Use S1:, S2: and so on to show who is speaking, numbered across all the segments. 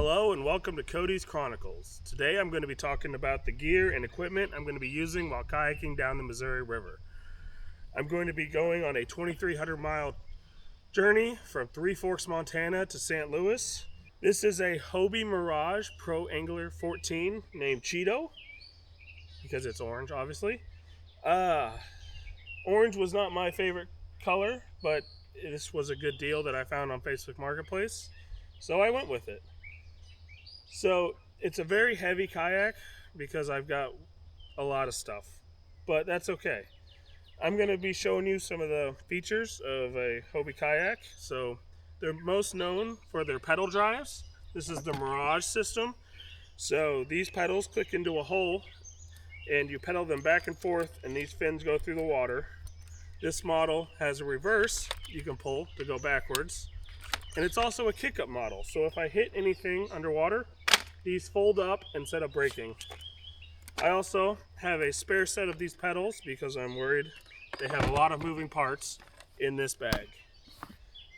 S1: Hello and welcome to Cody's Chronicles. Today I'm going to be talking about the gear and equipment I'm going to be using while kayaking down the Missouri River. I'm going to be going on a 2,300 mile journey from Three Forks, Montana to St. Louis. This is a Hobie Mirage Pro Angler 14 named Cheeto, because it's orange obviously. Orange was not my favorite color, but this was a good deal that I found on Facebook Marketplace, so I went with it. So it's a very heavy kayak because I've got a lot of stuff, but that's okay. I'm going to be showing you some of the features of a Hobie kayak. So they're most known for their pedal drives. This is the Mirage system. So these pedals click into a hole and you pedal them back and forth, and these fins go through the water. This model has a reverse you can pull to go backwards, and it's also a kick-up model. So if I hit anything underwater, these fold up instead of breaking. I also have a spare set of these pedals because I'm worried they have a lot of moving parts in this bag.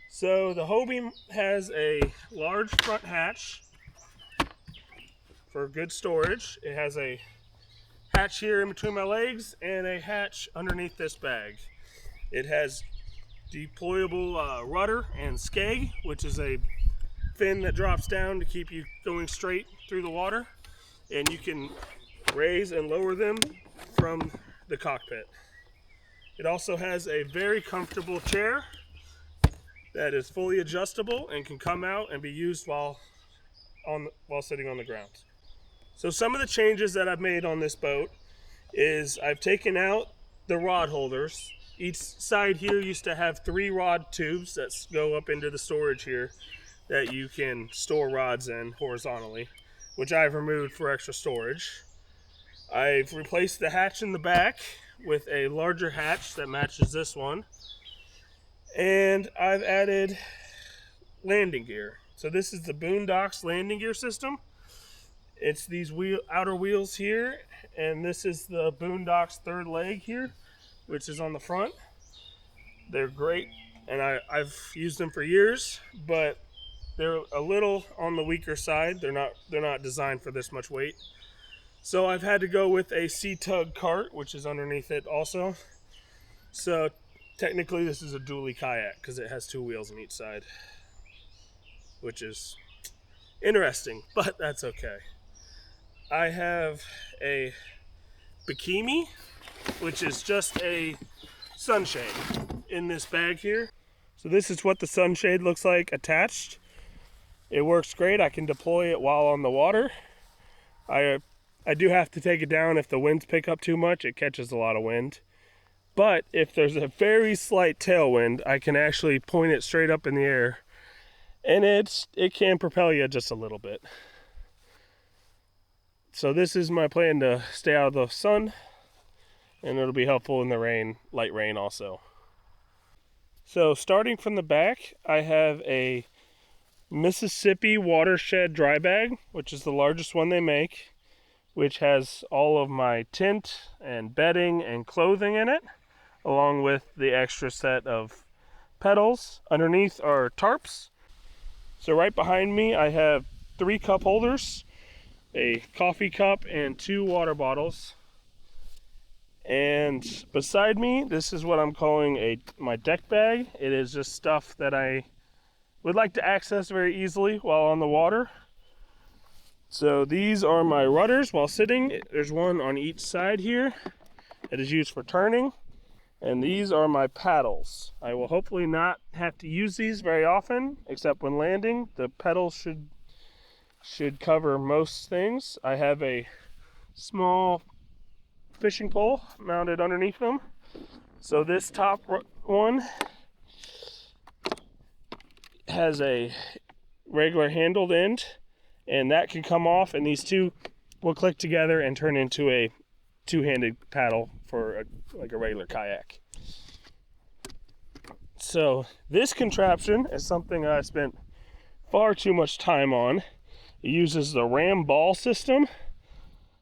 S1: So the Hobie has a large front hatch for good storage. It has a hatch here in between my legs and a hatch underneath this bag. It has deployable rudder and skeg, which is a fin that drops down to keep you going straight through the water, and you can raise and lower them from the cockpit. It also has a very comfortable chair that is fully adjustable and can come out and be used while sitting on the ground. So some of the changes that I've made on this boat is I've taken out the rod holders. Each side here used to have 3 rod tubes that go up into the storage here that you can store rods in horizontally, which I've removed for extra storage. I've replaced the hatch in the back with a larger hatch that matches this one, and I've added landing gear. So this is the Boondocks landing gear system. It's these outer wheels here, and this is the Boondocks third leg here, which is on the front. They're great, and I've used them for years, but they're a little on the weaker side. They're not designed for this much weight. So I've had to go with a C-Tug cart, which is underneath it also. So technically this is a dually kayak because it has 2 wheels on each side, which is interesting, but that's okay. I have a bikini, which is just a sunshade in this bag here. So this is what the sunshade looks like attached. It works great. I can deploy it while on the water. I do have to take it down if the winds pick up too much. It catches a lot of wind. But if there's a very slight tailwind, I can actually point it straight up in the air, and it can propel you just a little bit. So this is my plan to stay out of the sun, and it'll be helpful in the rain, light rain also. So starting from the back, I have a Mississippi watershed dry bag, which is the largest one they make, which has all of my tent and bedding and clothing in it, along with the extra set of pedals. Underneath are tarps. So right behind me I have 3 cup holders, a coffee cup, and 2 water bottles. And beside me, this is what I'm calling my deck bag. It is just stuff that I would like to access very easily while on the water. So these are my rudders while sitting. There's one on each side here that is used for turning. And these are my paddles. I will hopefully not have to use these very often, except when landing. The pedals should cover most things. I have a small fishing pole mounted underneath them. So this top one has a regular handled end, and that can come off, and these 2 will click together and turn into a 2-handed paddle for like a regular kayak. So this contraption is something I spent far too much time on. It uses the ram ball system.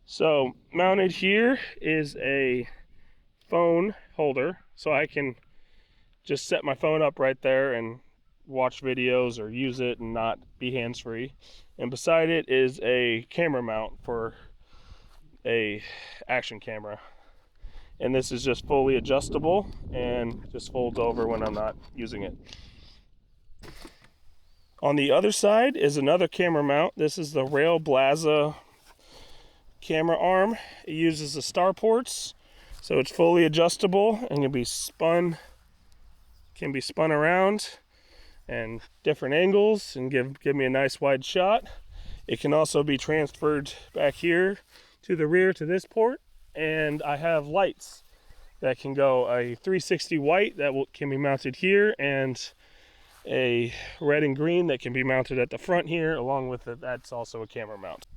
S1: So mounted here is a phone holder, so I can just set my phone up right there and watch videos or use it and not be hands-free. And beside it is a camera mount for a action camera. And this is just fully adjustable and just folds over when I'm not using it. On the other side is another camera mount. This is the Rail Blaza camera arm. It uses the star ports, so it's fully adjustable and can be spun around and different angles and give me a nice wide shot. It can also be transferred back here to the rear to this port, and I have lights that can go a 360 white that can be mounted here, and a red and green that can be mounted at the front here. Along with it, that's also a camera mount.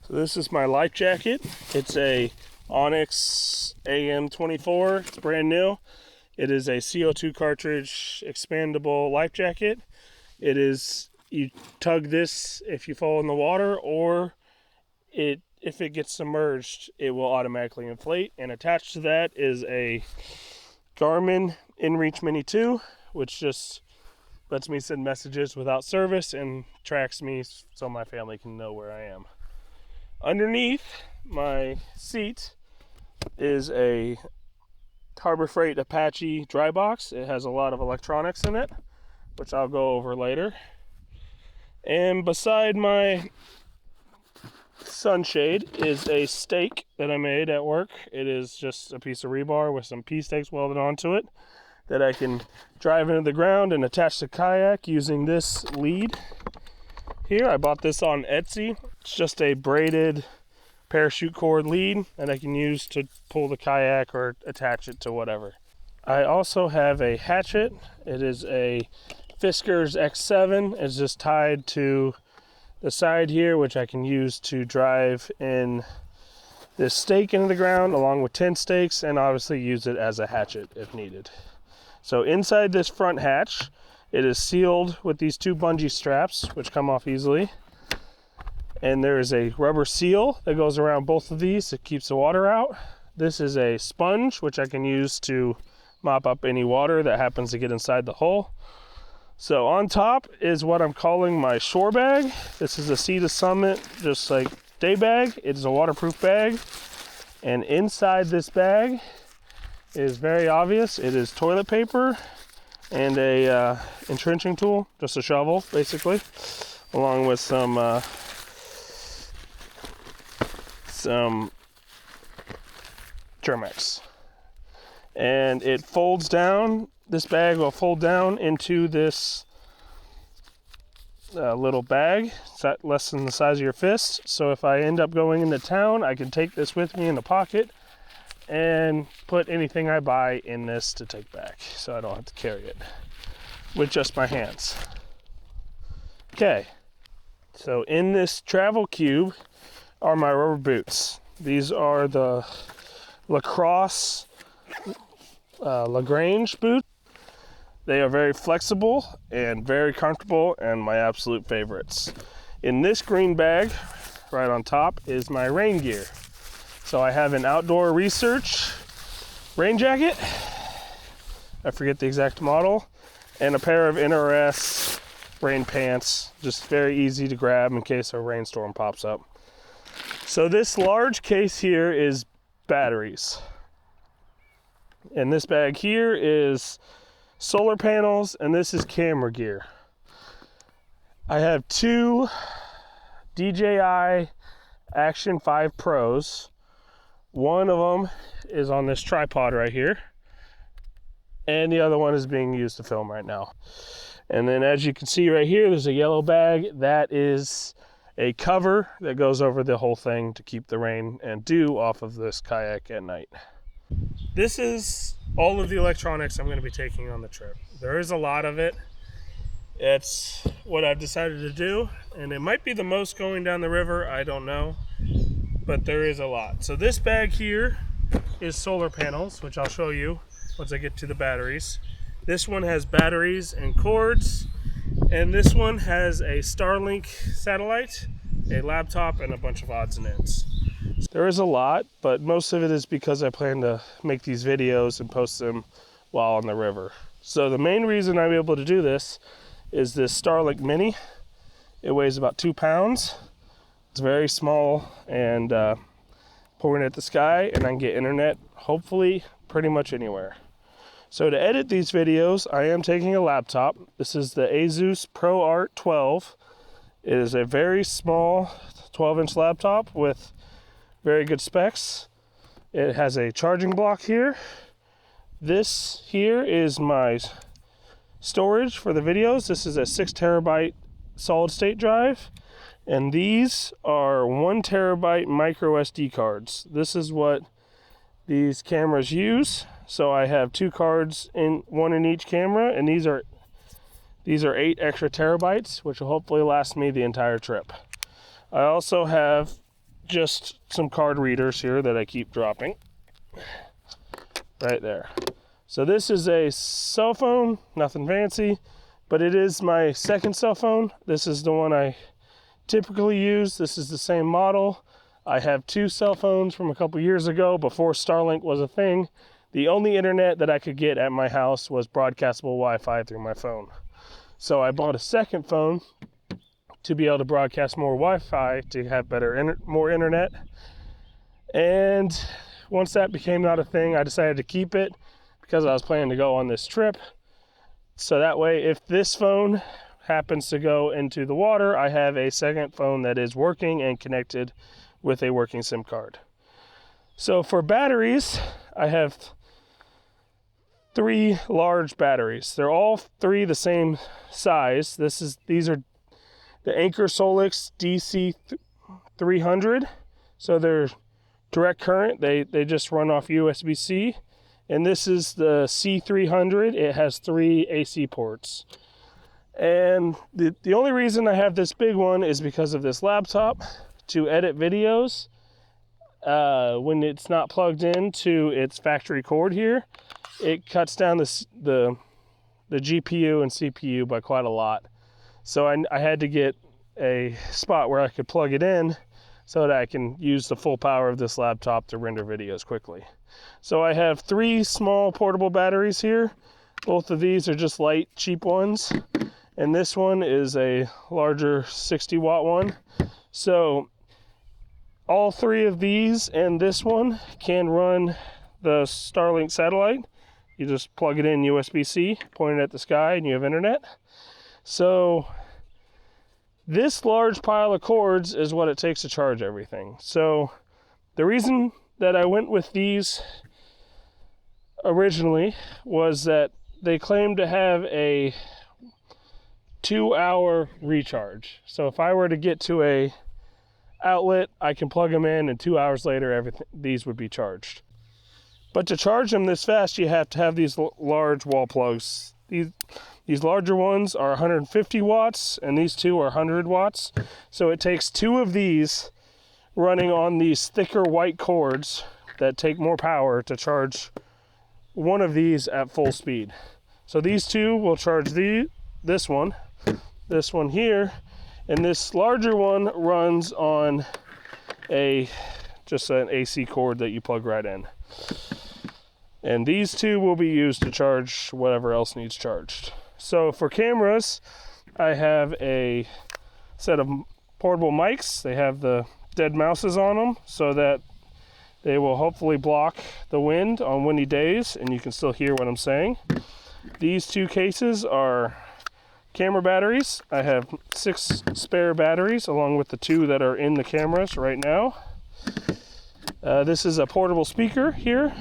S1: So this is my life jacket. It's a Onyx AM24. It's brand new. It is a CO2 cartridge expandable life jacket. It is, you tug this if you fall in the water, or if it gets submerged, it will automatically inflate. And attached to that is a Garmin InReach Mini 2, which just lets me send messages without service and tracks me so my family can know where I am. Underneath my seat is a Harbor Freight Apache dry box. It has a lot of electronics in it, which I'll go over later. And beside my sunshade is a stake that I made at work. It is just a piece of rebar with some P-stakes welded onto it that I can drive into the ground and attach the kayak using this lead here. I bought this on Etsy. It's just a braided parachute cord lead that I can use to pull the kayak or attach it to whatever. I also have a hatchet. It is a Fiskars X7. It's just tied to the side here, which I can use to drive in this stake into the ground along with 10 stakes, and obviously use it as a hatchet if needed. So inside this front hatch, it is sealed with these two bungee straps, which come off easily. And there is a rubber seal that goes around both of these. It keeps the water out. This is a sponge, which I can use to mop up any water that happens to get inside the hull. So on top is what I'm calling my shore bag. This is a Sea to Summit, just like day bag. It is a waterproof bag. And inside this bag is very obvious. It is toilet paper and a entrenching tool, just a shovel basically, along with some Germex. And it folds down. This bag will fold down into this little bag. It's less than the size of your fist. So if I end up going into town, I can take this with me in the pocket and put anything I buy in this to take back, so I don't have to carry it with just my hands. Okay, so in this travel cube are my rubber boots. These are the Lacrosse Lagrange boots. They are very flexible and very comfortable, and my absolute favorites. In this green bag right on top is my rain gear. So I have an Outdoor Research rain jacket, I forget the exact model, and a pair of NRS rain pants, just very easy to grab in case a rainstorm pops up. So this large case here is batteries. And this bag here is solar panels, and this is camera gear. I have two DJI Action 5 Pros. One of them is on this tripod right here, and the other one is being used to film right now. And then as you can see right here, there's a yellow bag. That is a cover that goes over the whole thing to keep the rain and dew off of this kayak at night. This is all of the electronics I'm going to be taking on the trip. There is a lot of it. It's what I've decided to do, and it might be the most going down the river, I don't know, but there is a lot. So this bag here is solar panels, which I'll show you once I get to the batteries. This one has batteries and cords, and this one has a Starlink satellite, a laptop, and a bunch of odds and ends. There is a lot, but most of it is because I plan to make these videos and post them while on the river. So the main reason I'm able to do this is this Starlink Mini. It weighs about 2 pounds. It's very small and pointing at the sky, and I can get internet hopefully pretty much anywhere. So to edit these videos, I am taking a laptop. This is the Asus ProArt 12. It is a very small 12-inch laptop with very good specs. It has a charging block here. This here is my storage for the videos. This is a 6 terabyte solid state drive. And these are 1 terabyte micro SD cards. This is what these cameras use. So I have 2 cards, one in each camera, and these are 8 extra terabytes, which will hopefully last me the entire trip. I also have just some card readers here that I keep dropping. Right there. So this is a cell phone, nothing fancy, but it is my second cell phone. This is the one I typically use. This is the same model. I have 2 cell phones from a couple years ago before Starlink was a thing. The only internet that I could get at my house was broadcastable Wi-Fi through my phone. So I bought a second phone to be able to broadcast more Wi-Fi to have more internet. And once that became not a thing, I decided to keep it because I was planning to go on this trip. So that way, if this phone happens to go into the water, I have a second phone that is working and connected with a working SIM card. So for batteries, I have 3 large batteries. They're all 3 the same size. These are the Anker Solix DC 300. So they're direct current. They just run off USB-C. And this is the C300. It has 3 AC ports. And the only reason I have this big one is because of this laptop to edit videos. When it's not plugged into its factory cord here, it cuts down the GPU and CPU by quite a lot. So I had to get a spot where I could plug it in so that I can use the full power of this laptop to render videos quickly. So I have 3 small portable batteries here. Both of these are just light, cheap ones. And this one is a larger 60-watt one. So all 3 of these and this one can run the Starlink satellite. You just plug it in USB-C, point it at the sky, and you have internet. So this large pile of cords is what it takes to charge everything. So the reason that I went with these originally was that they claimed to have a 2-hour recharge. So if I were to get to a outlet, I can plug them in, and 2 hours later, these would be charged. But to charge them this fast, you have to have these large wall plugs. These larger ones are 150 watts, and these 2 are 100 watts. So it takes 2 of these running on these thicker white cords that take more power to charge one of these at full speed. So these 2 will charge this one here, and this larger one runs on just an AC cord that you plug right in. And these 2 will be used to charge whatever else needs charged. So for cameras, I have a set of portable mics. They have the dead mouses on them so that they will hopefully block the wind on windy days and you can still hear what I'm saying. These 2 cases are camera batteries. I have 6 spare batteries along with the 2 that are in the cameras right now. This is a portable speaker here.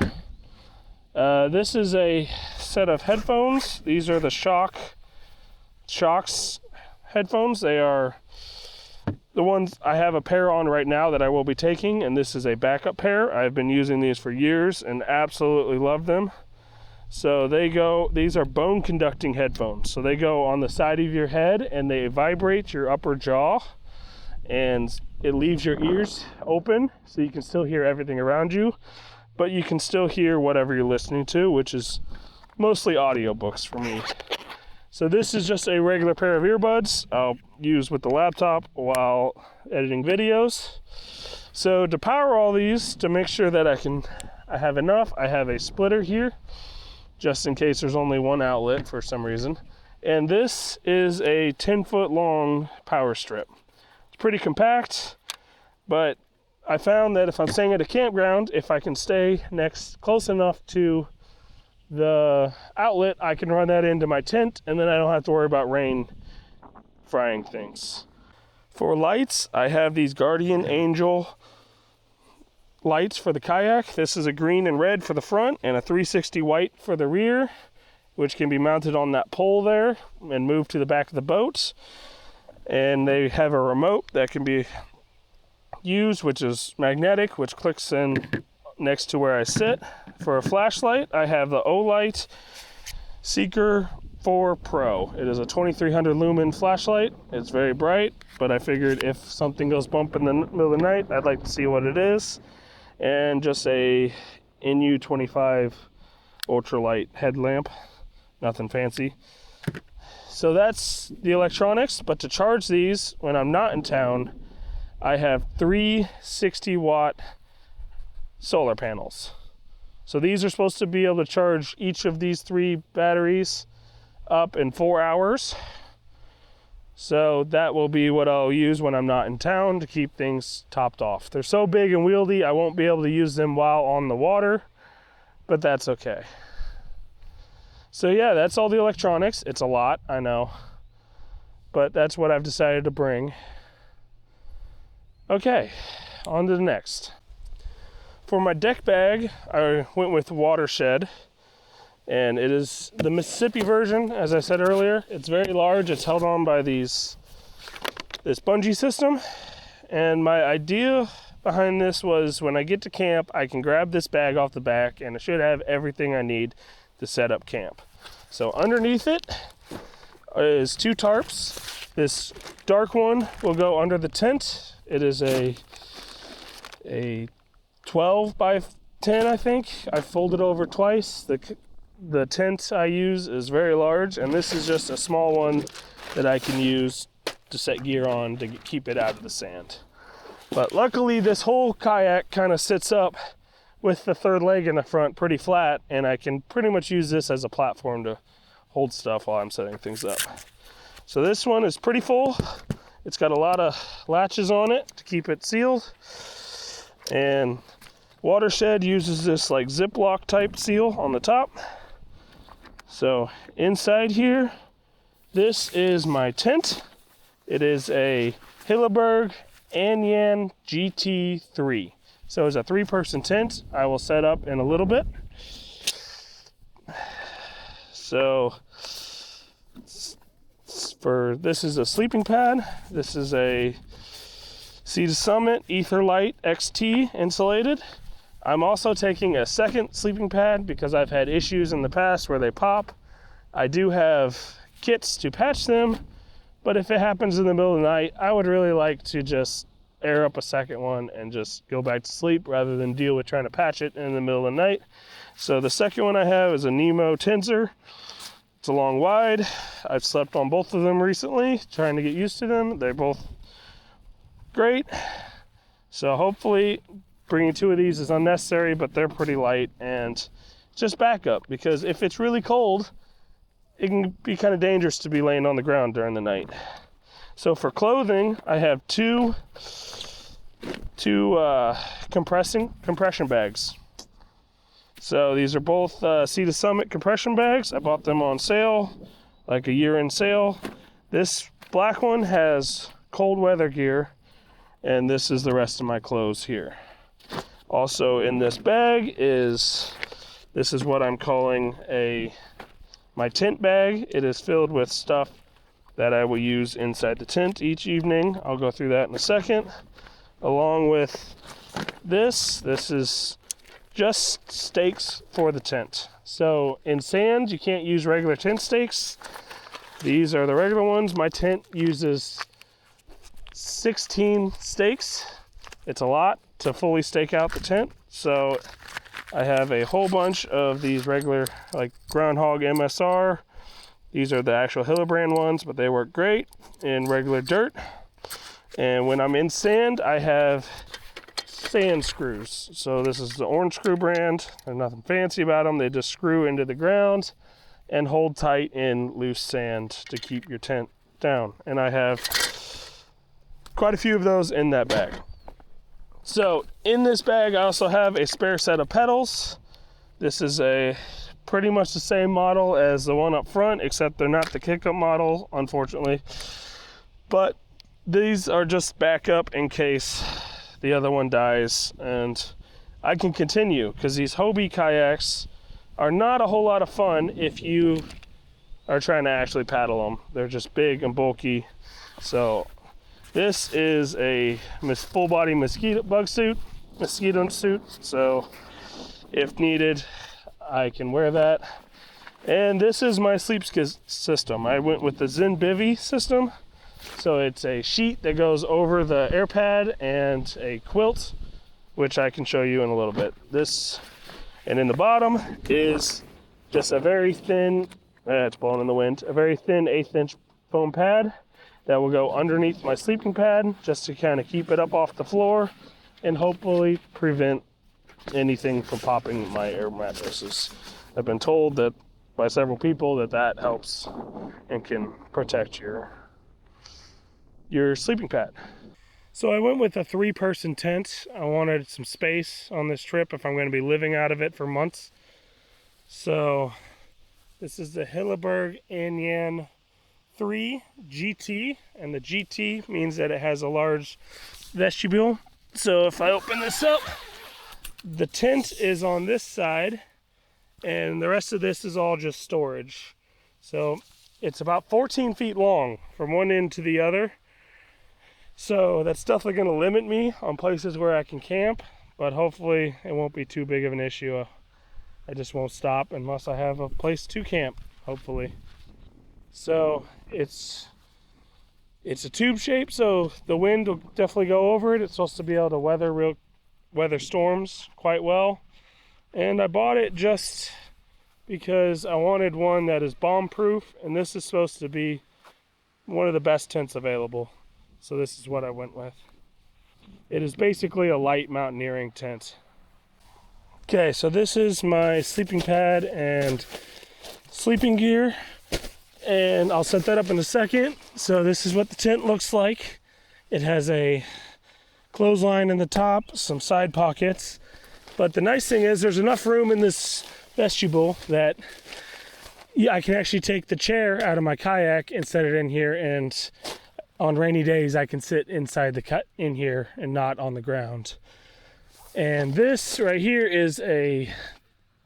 S1: This is a set of headphones. These are the Shocks headphones. They are the ones I have a pair on right now that I will be taking, and this is a backup pair. I've been using these for years and absolutely love them. So these are bone conducting headphones. So they go on the side of your head and they vibrate your upper jaw, and it leaves your ears open so you can still hear everything around you, but you can still hear whatever you're listening to, which is mostly audiobooks for me. So this is just a regular pair of earbuds I'll use with the laptop while editing videos. So to power all these, to make sure that I have enough, I have a splitter here, just in case there's only one outlet for some reason. And this is a 10-foot long power strip. It's pretty compact, but I found that if I'm staying at a campground, if I can stay close enough to the outlet, I can run that into my tent, and then I don't have to worry about rain frying things. For lights, I have these Guardian Angel lights for the kayak. This is a green and red for the front and a 360 white for the rear, which can be mounted on that pole there and moved to the back of the boat. And they have a remote that can be used, which is magnetic, which clicks in next to where I sit. For a flashlight, I have the Olight Seeker 4 Pro. It is a 2300 lumen flashlight. It's very bright, but I figured if something goes bump in the middle of the night, I'd like to see what it is. And just a NU25 ultralight headlamp, nothing fancy. So that's the electronics, but to charge these when I'm not in town, I have 3 60-watt solar panels. So these are supposed to be able to charge each of these 3 batteries up in 4 hours. So that will be what I'll use when I'm not in town to keep things topped off. They're so big and wieldy, I won't be able to use them while on the water, but that's okay. So yeah, that's all the electronics. It's a lot, I know, but that's what I've decided to bring. Okay, on to the next. For my deck bag, I went with Watershed, and it is the Mississippi version, as I said earlier. It's very large. It's held on by this bungee system, and my idea behind this was when I get to camp, I can grab this bag off the back, and it should have everything I need to set up camp. So underneath it is 2 tarps. This dark one will go under the tent. It is a 12 by 10, I think. I folded over twice. The tent I use is very large, and this is just a small one that I can use to set gear on to keep it out of the sand. But luckily, this whole kayak kind of sits up with the third leg in the front pretty flat, and I can pretty much use this as a platform to hold stuff while I'm setting things up. So this one is pretty full. It's got a lot of latches on it to keep it sealed, and Watershed uses this like Ziploc type seal on the top. So inside here, this is my tent. It is a Hilleberg Anyan GT3. So it's a 3-person tent. I will set up in a little bit. So this is a sleeping pad. This is a Sea to Summit Etherlite XT insulated. I'm also taking a second sleeping pad because I've had issues in the past where they pop. I do have kits to patch them, but if it happens in the middle of the night, I would really like to just air up a second one and just go back to sleep rather than deal with trying to patch it in the middle of the night. So the second one I have is a Nemo Tensor. It's a long wide. I've slept on both of them recently, trying to get used to them. They're both great. So hopefully bringing 2 of these is unnecessary, but they're pretty light and just backup, because if it's really cold, it can be kind of dangerous to be laying on the ground during the night. So for clothing, I have two compression bags. So these are both Sea to Summit compression bags. I bought them on sale, like a year-end sale. This black one has cold weather gear, and this is the rest of my clothes here. Also in this bag is what I'm calling my tent bag. It is filled with stuff that I will use inside the tent each evening. I'll go through that in a second. Along with this is just stakes for the tent. So in sand, you can't use regular tent stakes. These are the regular ones. My tent uses 16 stakes. It's a lot to fully stake out the tent. So I have a whole bunch of these regular, like Groundhog MSR. These are the actual Hillebrand ones, but they work great in regular dirt. And when I'm in sand, I have sand screws. So this is the Orange Screw brand. There's nothing fancy about them. They just screw into the ground. and hold tight in loose sand to keep your tent down. And I have quite a few of those in that bag. So in this bag, I also have a spare set of pedals. This is a pretty much the same model as the one up front, except they're not the kick-up model, unfortunately. But these are just backup in case the other one dies, and I can continue, because these Hobie kayaks are not a whole lot of fun if you are trying to actually paddle them. They're just big and bulky. So this is a full body mosquito suit. So if needed, I can wear that. And this is my sleep system. I went with the Zen Bivy system. So it's a sheet that goes over the air pad and a quilt, which I can show you in a little bit. And in the bottom is just a very thin, it's blowing in the wind, a very thin 1/8 inch foam pad that will go underneath my sleeping pad just to kind of keep it up off the floor and hopefully prevent anything from popping my air mattresses. I've been told that by several people that helps and can protect your sleeping pad. So I went with a 3-person tent. I wanted some space on this trip if I'm going to be living out of it for months. So this is the Hilleberg Anyan 3 GT, and the GT means that it has a large vestibule. So if I open this up, the tent is on this side, and the rest of this is all just storage. So it's about 14 feet long from one end to the other. So that's definitely going to limit me on places where I can camp, but hopefully it won't be too big of an issue. I just won't stop unless I have a place to camp, hopefully. So it's a tube shape, so the wind will definitely go over it. It's supposed to be able to weather storms quite well. And I bought it just because I wanted one that is bomb proof, and this is supposed to be one of the best tents available. So this is what I went with. It is basically a light mountaineering tent. Okay, so this is my sleeping pad and sleeping gear, and I'll set that up in a second. So this is what the tent looks like. It has a clothesline in the top, some side pockets, but the nice thing is there's enough room in this vestibule that I can actually take the chair out of my kayak and set it in here, and on rainy days I can sit inside in here and not on the ground. And this right here is a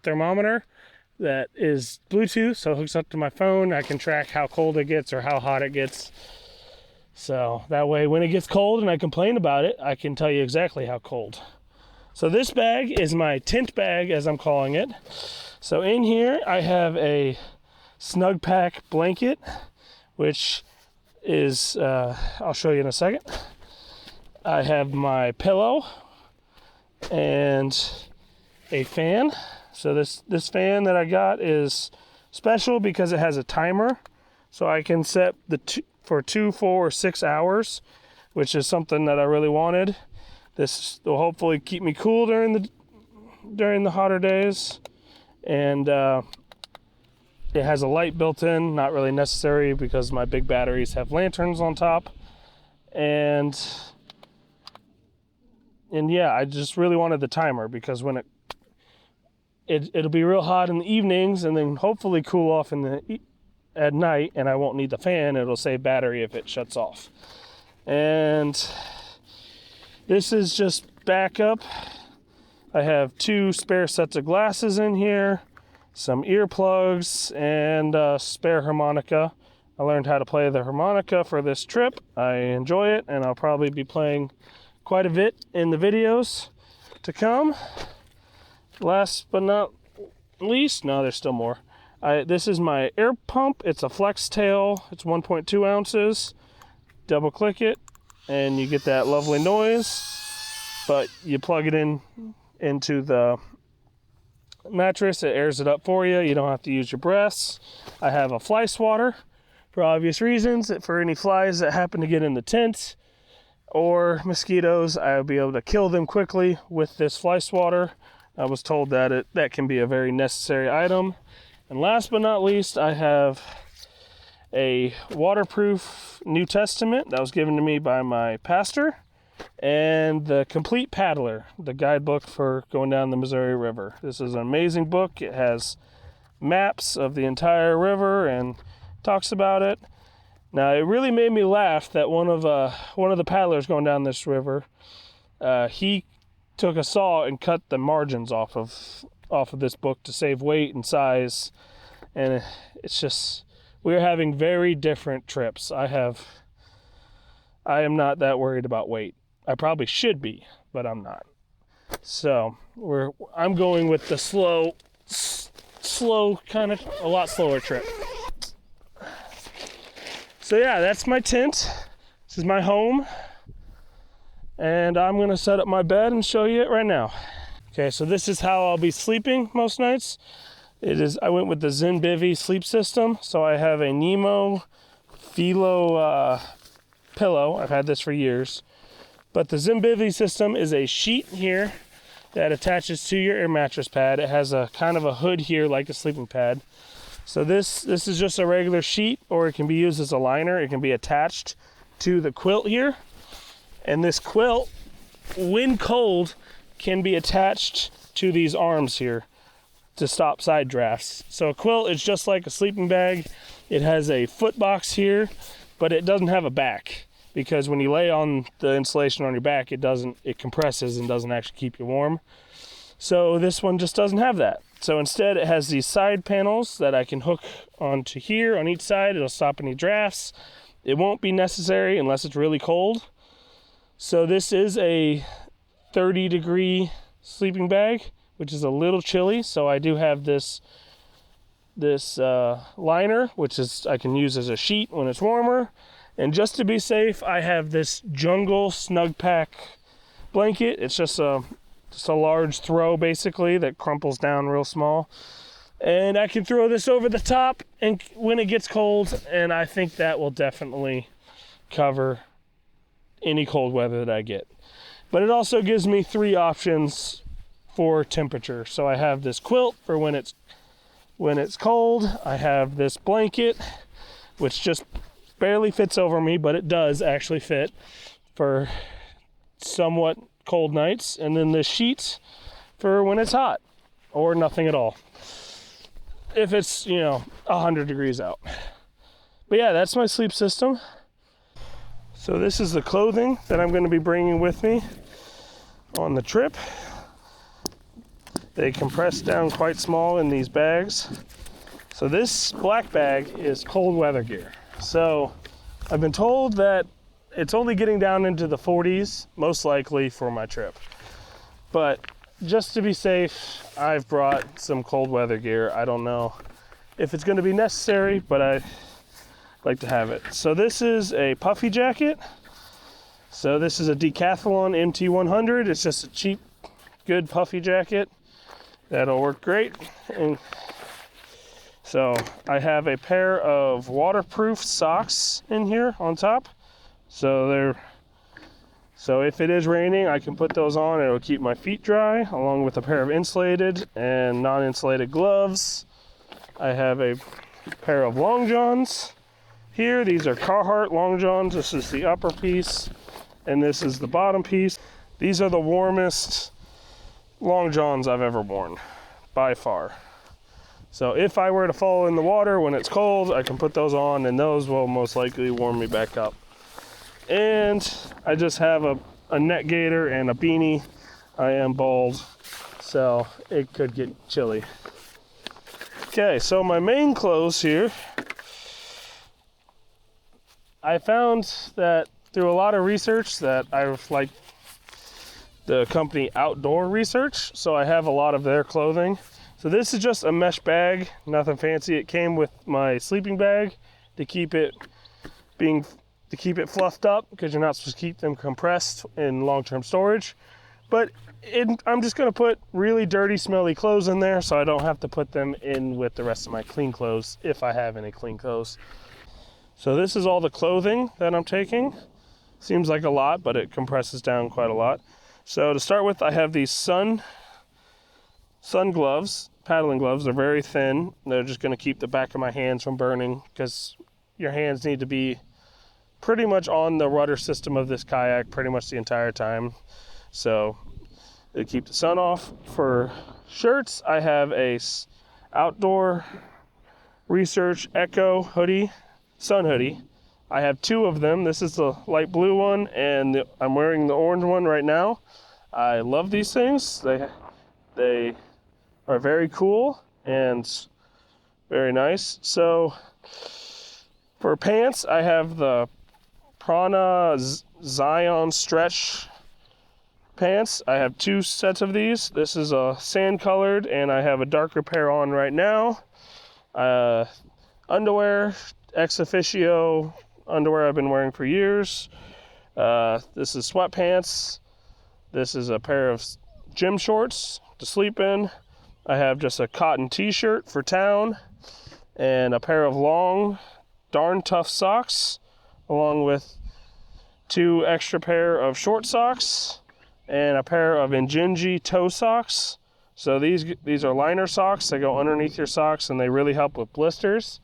S1: thermometer that is Bluetooth, so it hooks up to my phone. I can track how cold it gets or how hot it gets. So that way when it gets cold and I complain about it, I can tell you exactly how cold. So this bag is my tent bag, as I'm calling it. So in here I have a snug pack blanket, which is, I'll show you in a second. I have my pillow and a fan. So this fan that I got is special because it has a timer, so I can set for 2, 4, or 6 hours, which is something that I really wanted. This will hopefully keep me cool during the hotter days, and it has a light built in, not really necessary because my big batteries have lanterns on top, and yeah, I just really wanted the timer because when it'll be real hot in the evenings and then hopefully cool off at night, and I won't need the fan. It'll save battery if it shuts off. And this is just backup. I have 2 spare sets of glasses in here, some earplugs, and a spare harmonica. I learned how to play the harmonica for this trip. I enjoy it, and I'll probably be playing quite a bit in the videos to come. Last but not least, no, there's still more. This is my air pump. It's a flex tail. It's 1.2 ounces. Double click it, and you get that lovely noise. But you plug it into the mattress. It airs it up for you. You don't have to use your breaths. I have a fly swatter for obvious reasons. For any flies that happen to get in the tent or mosquitoes, I'll be able to kill them quickly with this fly swatter. I was told that that can be a very necessary item. And last but not least, I have a waterproof New Testament that was given to me by my pastor, and the Complete Paddler, the guidebook for going down the Missouri River. This is an amazing book. It has maps of the entire river and talks about it. Now, it really made me laugh that one of the paddlers going down this river, he took a saw and cut the margins off of this book to save weight and size. And it's just, we're having very different trips. I am not that worried about weight. I probably should be, but I'm not. So I'm going with the slow kind of, a lot slower trip. So yeah, that's my tent. This is my home. And I'm gonna set up my bed and show you it right now. Okay, so this is how I'll be sleeping most nights. I went with the ZenBivy sleep system. So I have a Nemo Philo pillow. I've had this for years. But the ZenBivy system is a sheet here that attaches to your air mattress pad. It has a kind of a hood here like a sleeping pad. So this is just a regular sheet, or it can be used as a liner. It can be attached to the quilt here. And this quilt, when cold, can be attached to these arms here to stop side drafts. So a quilt is just like a sleeping bag. It has a foot box here, but it doesn't have a back, because when you lay on the insulation on your back, it compresses and doesn't actually keep you warm. So this one just doesn't have that. So instead it has these side panels that I can hook onto here on each side. It'll stop any drafts. It won't be necessary unless it's really cold. So this is a 30-degree sleeping bag, which is a little chilly. So I do have this liner, which is I can use as a sheet when it's warmer. And just to be safe, I have this Jungle Snug Pack blanket. It's just a large throw, basically, that crumples down real small. And I can throw this over the top and when it gets cold, and I think that will definitely cover any cold weather that I get. But it also gives me 3 options for temperature. So I have this quilt for when it's cold. I have this blanket, which just barely fits over me, but it does actually fit for somewhat cold nights. And then this sheet for when it's hot or nothing at all, if it's 100 degrees out. But yeah, that's my sleep system. So this is the clothing that I'm going to be bringing with me on the trip. They compress down quite small in these bags. So this black bag is cold weather gear. So I've been told that it's only getting down into the 40s, most likely for my trip. But just to be safe, I've brought some cold weather gear. I don't know if it's going to be necessary, but I like to have it. So this is a puffy jacket. So this is a Decathlon MT100. It's just a cheap, good puffy jacket. That'll work great. And so I have a pair of waterproof socks in here on top. So if it is raining, I can put those on and it'll keep my feet dry, along with a pair of insulated and non-insulated gloves. I have a pair of long johns here. These are Carhartt long johns. This is the upper piece and this is the bottom piece. These are the warmest long johns I've ever worn, by far. So if I were to fall in the water when it's cold, I can put those on and those will most likely warm me back up. And I just have a neck gaiter and a beanie. I am bald, so it could get chilly. Okay, so my main clothes here. I found that through a lot of research that I've liked the company Outdoor Research, so I have a lot of their clothing. So this is just a mesh bag, nothing fancy. It came with my sleeping bag to keep it fluffed up, because you're not supposed to keep them compressed in long-term storage. But I'm just gonna put really dirty, smelly clothes in there so I don't have to put them in with the rest of my clean clothes, if I have any clean clothes. So this is all the clothing that I'm taking. Seems like a lot, but it compresses down quite a lot. So to start with, I have these sun gloves. paddling gloves. They're very thin. They're just going to keep the back of my hands from burning, because your hands need to be pretty much on the rudder system of this kayak pretty much the entire time. So they keep the sun off. For shirts, I have a outdoor research Echo hoodie, sun hoodie. I have two of them. This is the light blue one, and I'm wearing the orange one right now. I love these things. They are very cool and very nice. So for pants, I have the Prana Zion stretch pants. I have two sets of these. This is a sand colored, and I have a darker pair on right now. Underwear, ex officio underwear I've been wearing for years. This is sweatpants. This is a pair of gym shorts to sleep in. I have just a cotton t-shirt for town, and a pair of long, darn tough socks, along with two extra pair of short socks and a pair of Injinji toe socks. So these are liner socks. They go underneath your socks, and they really help with blisters.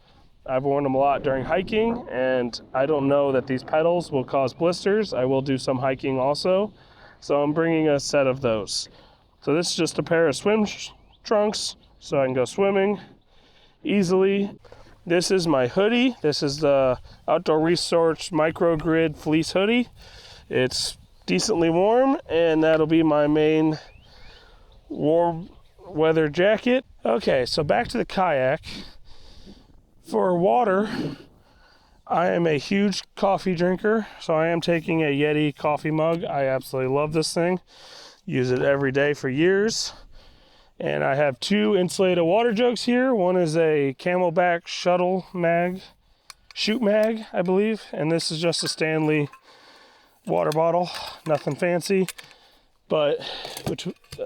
S1: I've worn them a lot during hiking, and I don't know that these pedals will cause blisters. I will do some hiking also, so I'm bringing a set of those. So this is just a pair of swim trunks, so I can go swimming easily. This is my hoodie. This is the Outdoor Research Microgrid Fleece hoodie. It's decently warm, and that'll be my main warm weather jacket. Okay, so back to the kayak. For water, I am a huge coffee drinker, so I am taking a Yeti coffee mug. I absolutely love this thing. Use it every day for years. And I have two insulated water jugs here. One is a Camelback shuttle mag, shoot mag, I believe. And this is just a Stanley water bottle, nothing fancy. But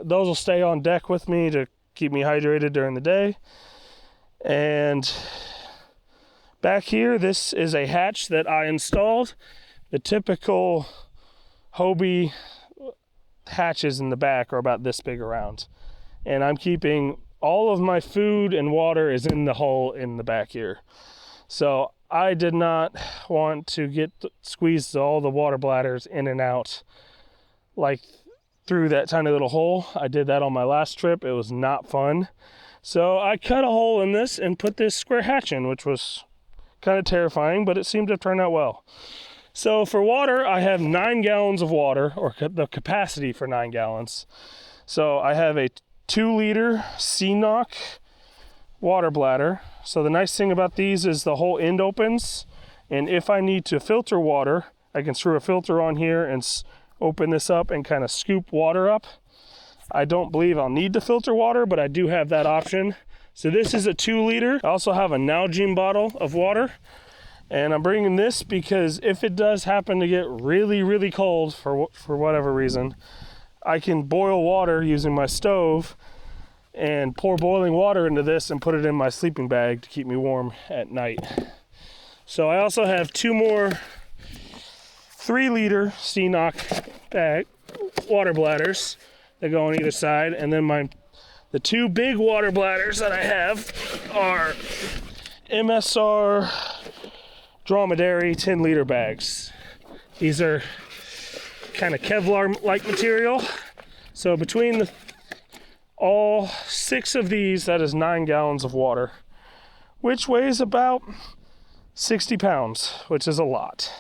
S1: those will stay on deck with me to keep me hydrated during the day. And back here, this is a hatch that I installed. The typical Hobie hatches in the back are about this big around. And I'm keeping all of my food and water is in the hole in the back here. So I did not want to squeeze all the water bladders in and out like through that tiny little hole. I did that on my last trip. It was not fun. So I cut a hole in this and put this square hatch in, which was kind of terrifying, but it seemed to have turned out well. So for water, I have 9 gallons of water, or the capacity for 9 gallons. So I have a 2-liter CNOC water bladder. So the nice thing about these is the whole end opens, and if I need to filter water, I can screw a filter on here and open this up and kind of scoop water up. I don't believe I'll need to filter water, but I do have that option. So this is a 2-liter. I also have a Nalgene bottle of water, and I'm bringing this because if it does happen to get really, really cold for whatever reason, I can boil water using my stove and pour boiling water into this and put it in my sleeping bag to keep me warm at night. So I also have 2 more 3-liter CNOC bag water bladders that go on either side, and then the 2 big water bladders that I have are MSR Dromedary 10-liter bags. These are kind of Kevlar-like material. So between all 6 of these, that is 9 gallons of water, which weighs about 60 pounds, which is a lot.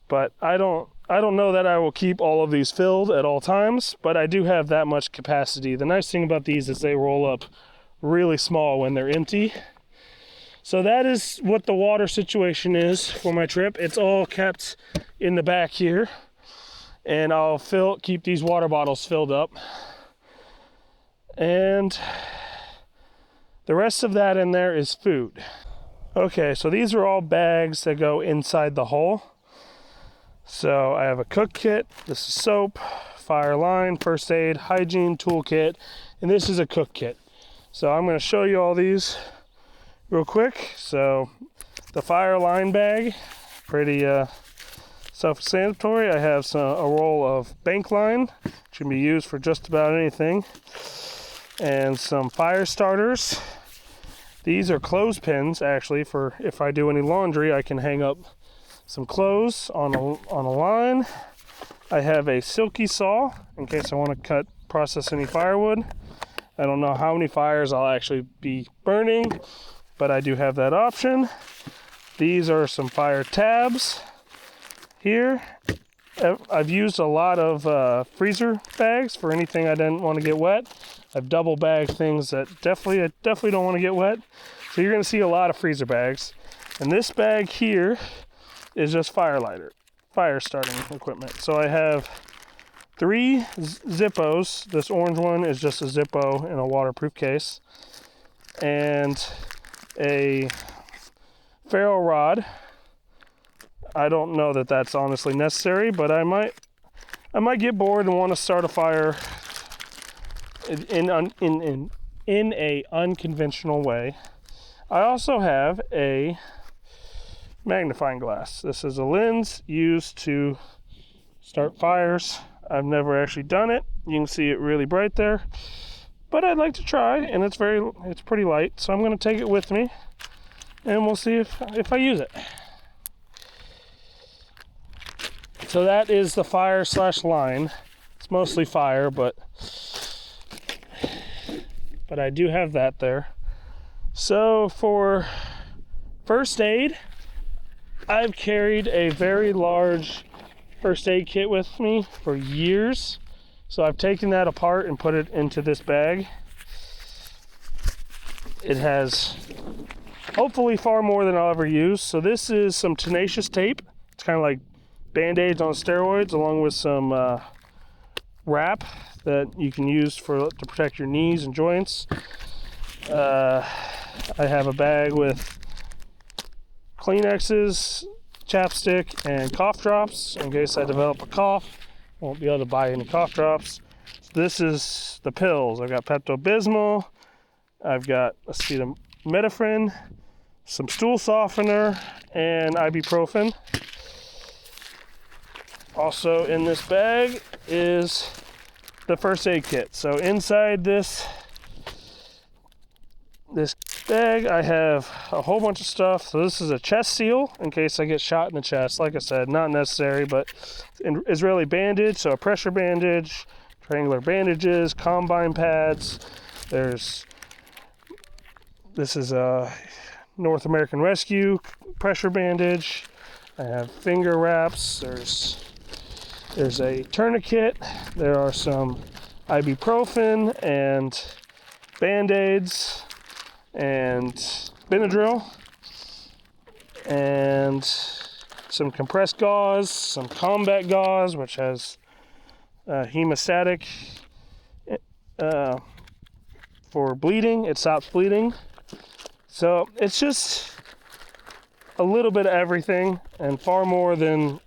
S1: But I don't know that I will keep all of these filled at all times, but I do have that much capacity. The nice thing about these is they roll up really small when they're empty. So that is what the water situation is for my trip. It's all kept in the back here, and I'll keep these water bottles filled up. And the rest of that in there is food. Okay, so these are all bags that go inside the hull. So I have a cook kit, this is soap, fire line, first aid, hygiene, toolkit, and this is a cook kit. So I'm going to show you all these real quick. So the fire line bag, pretty self-explanatory. I have a roll of bank line, which can be used for just about anything. and some fire starters. These are clothespins, actually, for if I do any laundry, I can hang up some clothes on a line. I have a silky saw in case I want to process any firewood. I don't know how many fires I'll actually be burning, but I do have that option. These are some fire tabs here. I've used a lot of freezer bags for anything I didn't want to get wet. I've double bagged things that I definitely don't want to get wet. So you're going to see a lot of freezer bags. And this bag here is just fire starting equipment. So I have 3 Zippos. This orange one is just a Zippo in a waterproof case. And a ferro rod. I don't know that that's honestly necessary, but I might get bored and want to start a fire in a unconventional way. I also have a magnifying glass. This is a lens used to start fires. I've never actually done it. You can see it really bright there, but I'd like to try, and it's pretty light, so I'm going to take it with me, and we'll see if I use it. So that is the fire / line. It's mostly fire, but I do have that there. So for first aid, I've carried a very large first aid kit with me for years. So I've taken that apart and put it into this bag. It has hopefully far more than I'll ever use. So this is some tenacious tape. It's kind of like Band-Aids on steroids, along with some wrap that you can use to protect your knees and joints. I have a bag with Kleenexes, chapstick, and cough drops in case I develop a cough. Won't be able to buy any cough drops. This is the pills. I've got Pepto-Bismol. I've got acetaminophen, some stool softener, and ibuprofen. Also in this bag is the first aid kit. So inside this bag I have a whole bunch of stuff. So this is a chest seal in case I get shot in the chest. Like I said, not necessary, but Israeli bandage, so a pressure bandage, triangular bandages, combine pads. This is a North American Rescue pressure bandage. I have finger wraps. There's a tourniquet. There are some ibuprofen and Band-Aids and Benadryl and some compressed gauze, some combat gauze, which has hemostatic for bleeding. It stops bleeding. So it's just a little bit of everything and far more than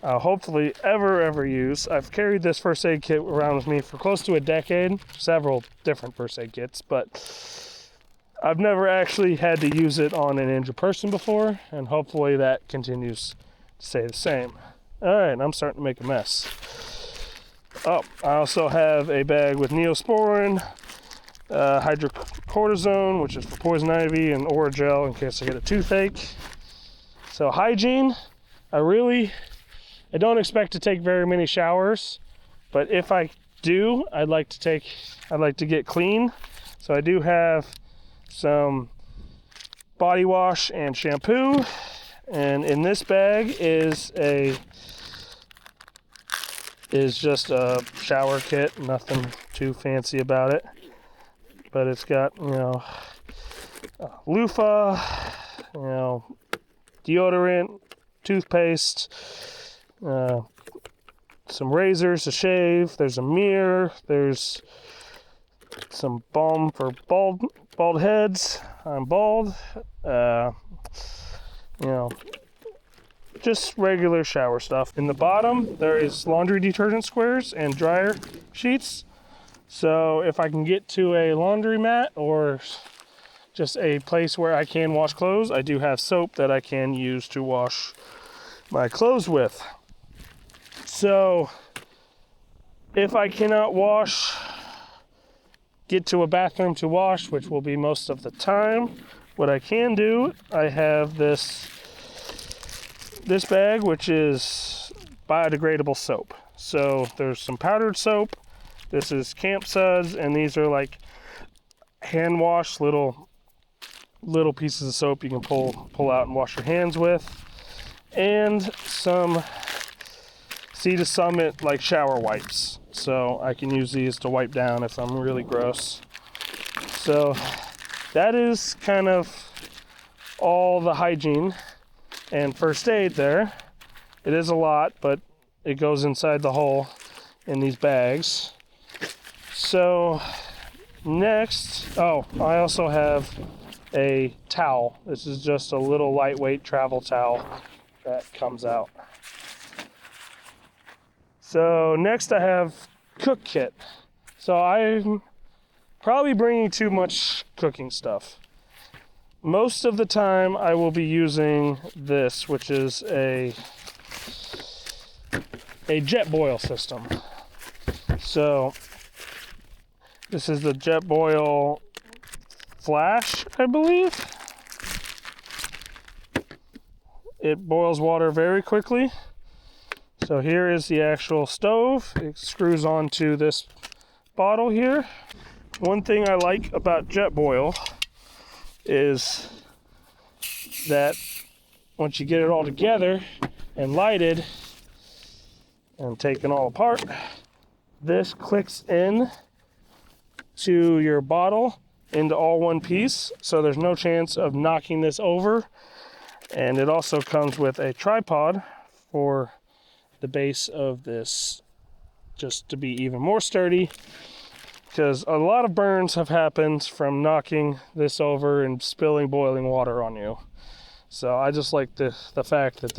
S1: hopefully ever use. I've carried this first aid kit around with me for close to a decade, several different first aid kits, but I've never actually had to use it on an injured person before, and hopefully that continues to stay the same. Alright, I'm starting to make a mess. Oh, I also have a bag with Neosporin, hydrocortisone, which is for poison ivy, and Oragel in case I get a toothache. So hygiene, I don't expect to take very many showers, but if I do, I'd like to get clean. So I do have some body wash and shampoo, and in this bag is just a shower kit, nothing too fancy about it. But it's got, loofah, deodorant, toothpaste, some razors to shave. There's a mirror. There's some balm for bald heads. I'm bald. Just regular shower stuff. In the bottom, there is laundry detergent squares and dryer sheets. So if I can get to a laundromat or just a place where I can wash clothes, I do have soap that I can use to wash my clothes with. So if I cannot wash get to a bathroom to wash, which will be most of the time, what I can do, I have this bag, which is biodegradable soap. So there's some powdered soap. This is Camp Suds, and these are like hand wash little pieces of soap you can pull out and wash your hands with, and some Sea to Summit like shower wipes. So I can use these to wipe down if I'm really gross. So that is kind of all the hygiene and first aid there. It is a lot, but it goes inside the hole in these bags. So next, I also have a towel. This is just a little lightweight travel towel that comes out. So next I have cook kit. So I'm probably bringing too much cooking stuff. Most of the time I will be using this, which is a jet boil system. So this is the jet boil Flash, I believe. It boils water very quickly. So here is the actual stove. It screws onto this bottle here. One thing I like about jet boil is that once you get it all together and lighted and taken all apart, this clicks in to your bottle into all one piece, so there's no chance of knocking this over. And it also comes with a tripod for the base of this, just to be even more sturdy, because a lot of burns have happened from knocking this over and spilling boiling water on you. So I just like the fact that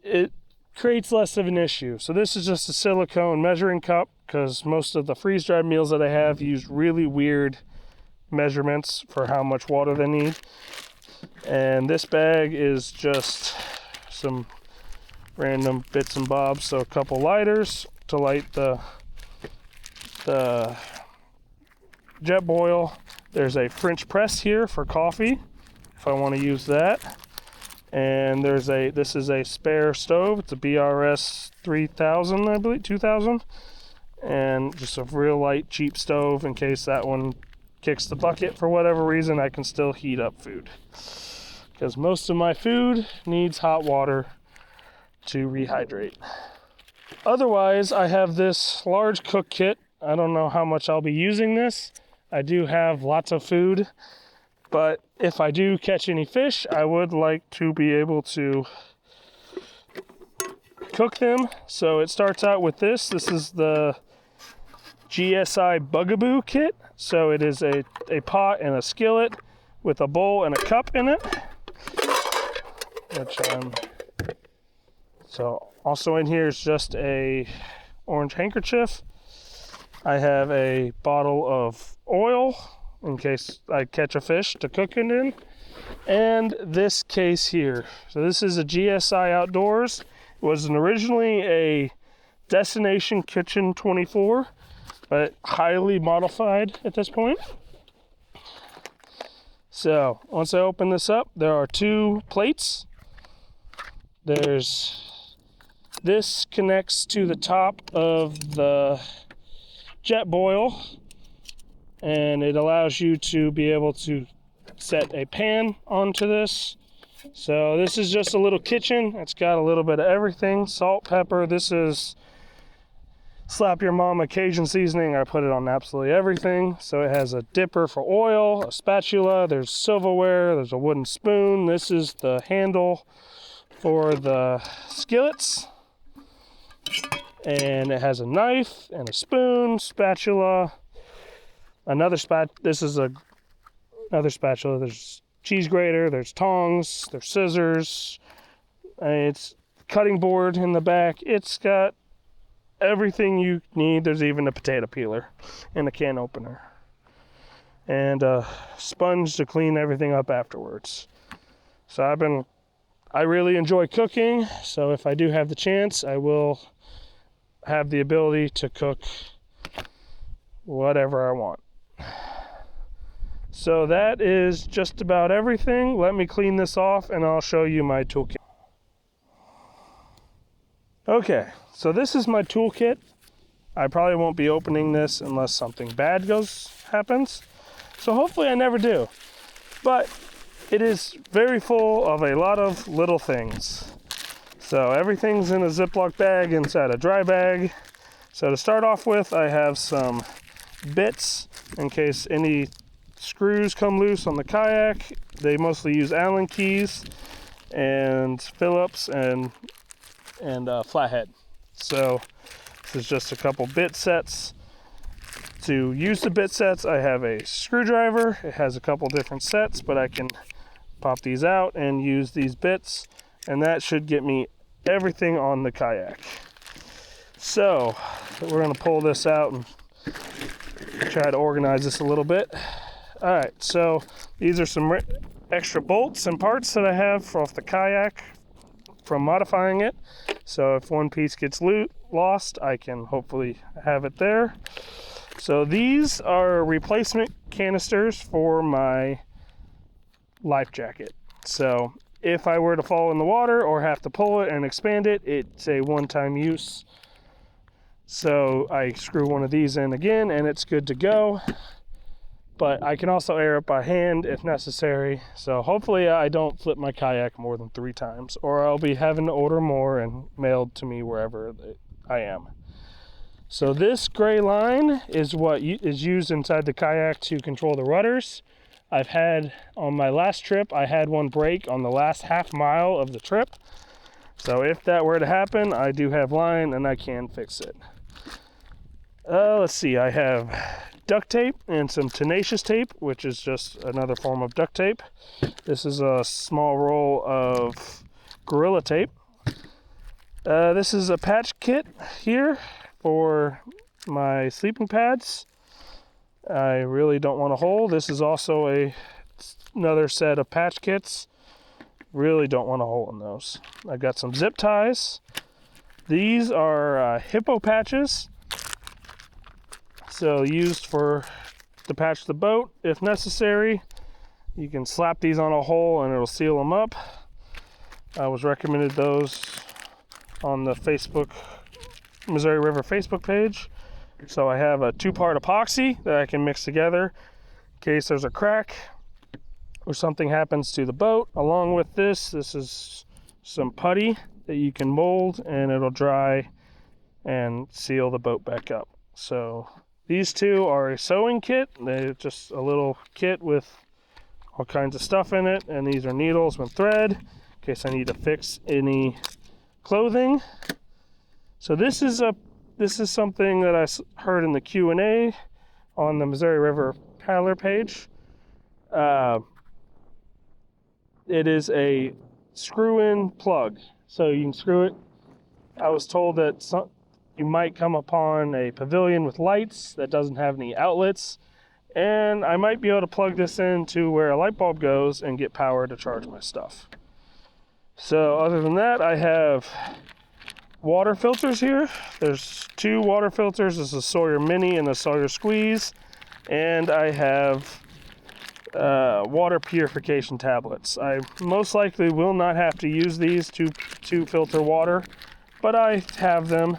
S1: it creates less of an issue. So this is just a silicone measuring cup, because most of the freeze-dried meals that I have use really weird measurements for how much water they need. And this bag is just some random bits and bobs. So a couple lighters to light the jet boil. There's a French press here for coffee if I want to use that. And this is a spare stove. It's a BRS 3000, I believe, 2000. And just a real light, cheap stove in case that one kicks the bucket for whatever reason. I can still heat up food, because most of my food needs hot water to rehydrate. Otherwise, I have this large cook kit. I don't know how much I'll be using this. I do have lots of food, but if I do catch any fish, I would like to be able to cook them. So it starts out with this. This is the GSI Bugaboo kit. So it is a pot and a skillet with a bowl and a cup in it. So also in here is just a orange handkerchief. I have a bottle of oil in case I catch a fish to cook it in. And this case here. So this is a GSI Outdoors. It was originally a Destination Kitchen 24, but highly modified at this point. So once I open this up, there are two plates. This connects to the top of the jet boil, and it allows you to be able to set a pan onto this. So this is just a little kitchen. It's got a little bit of everything: salt, pepper. This is Slap Your Mama Cajun seasoning. I put it on absolutely everything. So it has a dipper for oil, a spatula, there's silverware, there's a wooden spoon. This is the handle for the skillets. And it has a knife and a spoon, spatula, another this is another spatula. There's cheese grater, there's tongs, there's scissors, it's cutting board in the back. It's got everything you need. There's even a potato peeler and a can opener and a sponge to clean everything up afterwards. So I really enjoy cooking, so if I do have the chance, I will have the ability to cook whatever I want. So that is just about everything. Let me clean this off and I'll show you my toolkit. Okay, so this is my toolkit. I probably won't be opening this unless something bad happens. So hopefully I never do. But it is very full of a lot of little things. So everything's in a Ziploc bag inside a dry bag. So to start off with, I have some bits in case any screws come loose on the kayak. They mostly use Allen keys and Phillips and flathead. So this is just a couple bit sets. To use the bit sets, I have a screwdriver. It has a couple different sets, but I can pop these out and use these bits, and that should get me everything on the kayak. So we're going to pull this out and try to organize this a little bit. All right, so these are some extra bolts and parts that I have off the kayak from modifying it. So if one piece gets lost, I can hopefully have it there. So these are replacement canisters for my life jacket. So if I were to fall in the water or have to pull it and expand it, it's a one-time use. So I screw one of these in again and it's good to go. But I can also air it by hand if necessary. So hopefully I don't flip my kayak more than 3 times, or I'll be having to order more and mailed to me wherever I am. So this gray line is what is used inside the kayak to control the rudders. I've had, on my last trip, I had one break on the last half mile of the trip. So if that were to happen, I do have line and I can fix it. Let's see, I have duct tape and some tenacious tape, which is just another form of duct tape. This is a small roll of Gorilla Tape. This is a patch kit here for my sleeping pads. I really don't want a hole. This is also another set of patch kits. Really don't want a hole in those. I got some zip ties. These are hippo patches. So used to patch the boat if necessary. You can slap these on a hole and it'll seal them up. I was recommended those on the Missouri River Facebook page. So I have a 2-part epoxy that I can mix together in case there's a crack or something happens to the boat. Along with this is some putty that you can mold and it'll dry and seal the boat back up. So these two are a sewing kit. They're just a little kit with all kinds of stuff in it, and these are needles with thread in case I need to fix any clothing. So this is something that I heard in the Q&A on the Missouri River Paddler page. It is a screw-in plug, so you can screw it. I was told that you might come upon a pavilion with lights that doesn't have any outlets, and I might be able to plug this into where a light bulb goes and get power to charge my stuff. So other than that, I have water filters here. There's 2 water filters. This is a Sawyer Mini and a Sawyer Squeeze, and I have water purification tablets. I most likely will not have to use these to filter water, but I have them.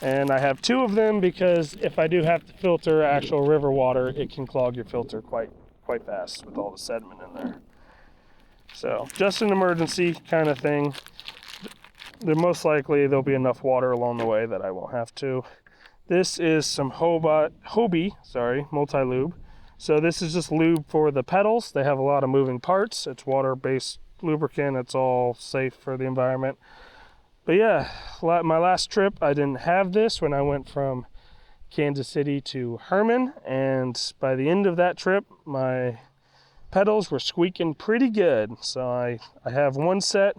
S1: And I have 2 of them because if I do have to filter actual river water, it can clog your filter quite fast with all the sediment in there. So just an emergency kind of thing. Most likely there'll be enough water along the way that I won't have to. This is some Hobie multi-lube. So this is just lube for the pedals. They have a lot of moving parts. It's water-based lubricant. It's all safe for the environment. But yeah, my last trip, I didn't have this when I went from Kansas City to Herman, and by the end of that trip, my pedals were squeaking pretty good. So I have 1 set